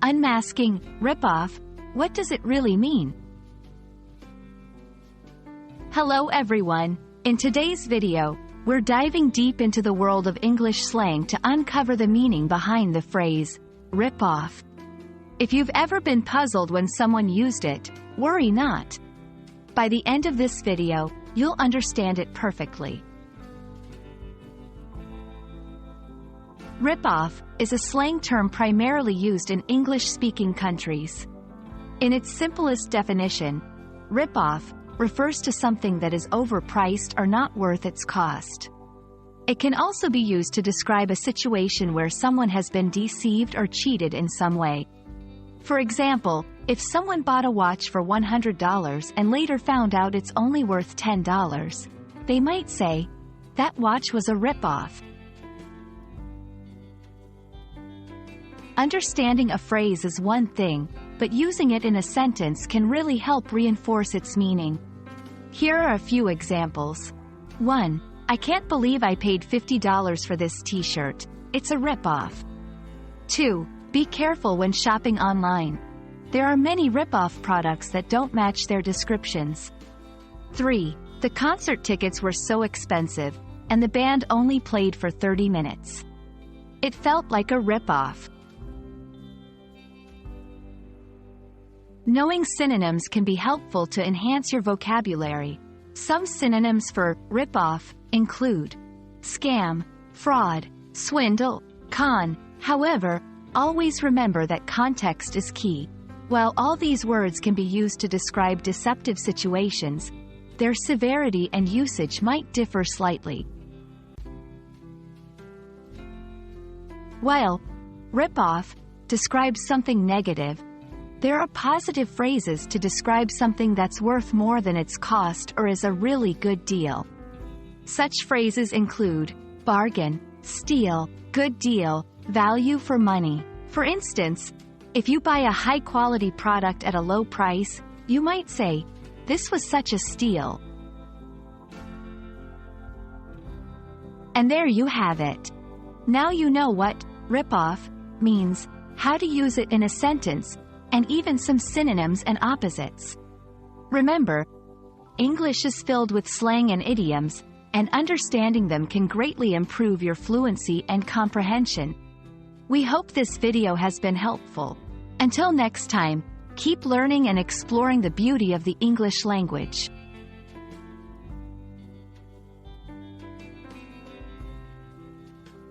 Unmasking rip-off. What does it really mean? Hello everyone. In today's video, we're diving deep into the world of English slang to uncover the meaning behind the phrase, rip-off. If you've ever been puzzled when someone used it, worry not. By the end of this video, you'll understand it perfectly. Rip-off is a slang term primarily used in English-speaking countries. In its simplest definition, rip-off refers to something that is overpriced or not worth its cost. It can also be used to describe a situation where someone has been deceived or cheated in some way. For example, if someone bought a watch for $100 and later found out it's only worth $10, they might say, "That watch was a rip-off." Understanding a phrase is one thing, but using it in a sentence can really help reinforce its meaning. Here are a few examples. 1. I can't believe I paid $50 for this t-shirt. It's a rip-off. 2. Be careful when shopping online. There are many rip-off products that don't match their descriptions. 3. The concert tickets were so expensive, and the band only played for 30 minutes. It felt like a rip-off. Knowing synonyms can be helpful to enhance your vocabulary. Some synonyms for rip-off include scam, fraud, swindle, con. However, always remember that context is key. While all these words can be used to describe deceptive situations, their severity and usage might differ slightly. While rip-off describes something negative, there are positive phrases to describe something that's worth more than its cost or is a really good deal. Such phrases include bargain, steal, good deal, value for money. For instance, if you buy a high-quality product at a low price, you might say, "This was such a steal." And there you have it. Now you know what rip-off means, how to use it in a sentence, and even some synonyms and opposites. Remember, English is filled with slang and idioms, and understanding them can greatly improve your fluency and comprehension. We hope this video has been helpful. Until next time, keep learning and exploring the beauty of the English language.